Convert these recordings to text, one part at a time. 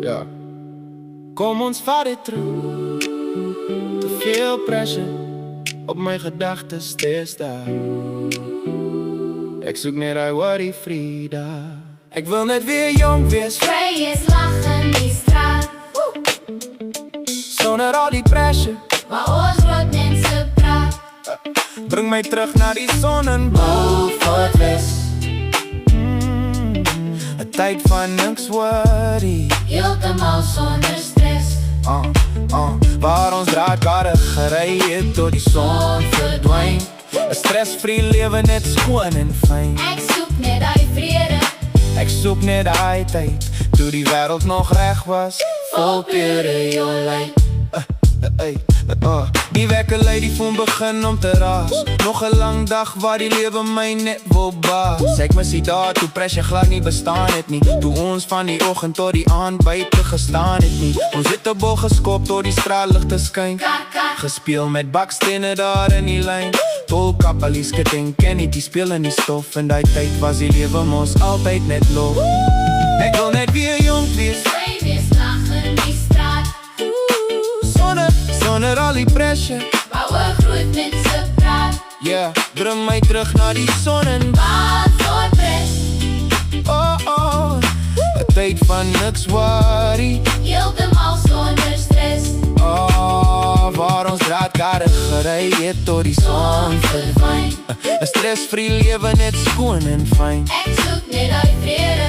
Ja. Kom ons vaar dit terug. Te veel pressure op my gedagtes steeds daar. Ek soek net die worry Frida. Ek wil net weer jong wees, Vry is lachen die straat, sonder al die pressure. waar ons groot mense praat. Bring my terug na die son en Beaufort West. 'n tyd van niks worry. Heeltemal sonder stress. Waar ons draadkarre gery het tot die son verdwyn. 'n stress-free lewe net skoon en fyn. Ek soek net die vrede. Ek soek net die tyd toe die wêreld nog reg was. Vol pure jolijt. Die wekker lei die foon begin om te raas. Nog 'n lang dag waar die lewe my net wil baas. Ek mis die dae toe pressure glad nie bestaan het nie. Toe ons van die oggend tot die aand buite gestaan het nie. Ons het 'n bal geskop tot die straatligte skyn. Kaka. Gespeel met bakstene daar in die lyn. Tolkap, Alice en Kenny die speel in die stof. In die tyd was die lewe mos altyd net lof. Ek wil net weer jong wees, Vry wees lachen die straat, sonder al die pressure. waar oor groot mense praat. Yeah, bring my terug na die son en Beaufort West. oh, 'n tyd van niks worry. Heeltemal sonder stress. Waar ons draadkarre gery het tot die son verdwyn. 'n stress-free lewe net skoon en fyn. Ek soek net die vrede.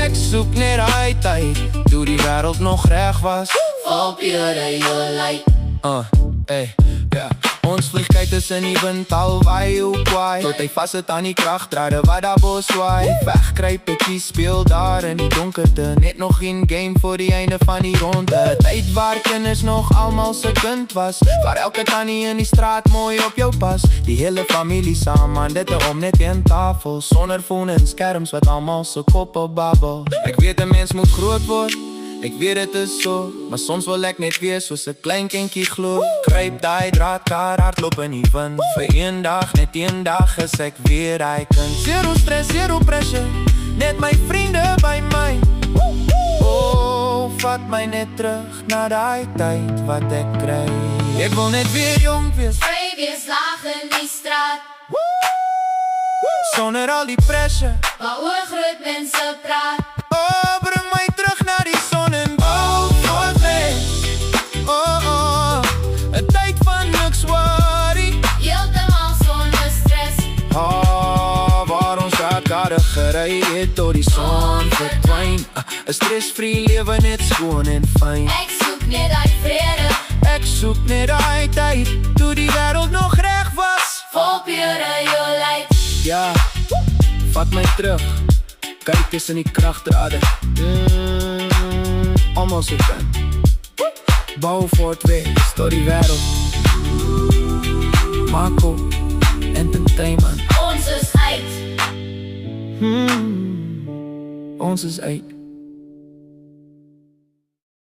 Ek soek net die tyd toe die wêreld nog reg was. Vol pure jolijt. Ja. Ons vlieg kyk tussen die wind al waai hoe kwaai. Tot hy vas het aan die kragdrade wat daar bo swaai. Wegkruip ek speel daar in die donkerte. Net nog een game voor die einde van die ronde. Tyd waar kinders nog almal se kind was. Waar elke tannie in die straat mooi op jou pas. Die hele familie saam aan dit om net een tafel. Sonder foon en skerms wat almal se koppe babbel. Ek weet 'n mens moet groot word, ek weet dit is so, maar soms wil ek net wees soos 'n klein kindjie glo. Kruip die draadkar hardloop in die wind. Vir een dag, net een dag is ek weer die kind. Zero stress, zero pressure, net my vriende by my. Vat my net terug na die tyd wat ek kry. Ek wil net weer jong wees, Vry wees lachen die straat, sonder al die pressure. waar oor groot mense praat. Bring my terug na die son en Beaufort West. 'n tyd van niks worry. Heeltemal sonder stress. Waar ons draadkarre gery het tot die son verdwyn. 'n stress-free lewe net skoon en fyn. Ek soek net die vrede. Ek soek net die tyd toe die wêreld nog reg was. Vol pure jolijt. Ja, vat my terug. Kyk tussen die kragdrade. Almal so kan. Beaufort West tot die wêreld. Marco Entertainment. Ons is uit. Ons is uit.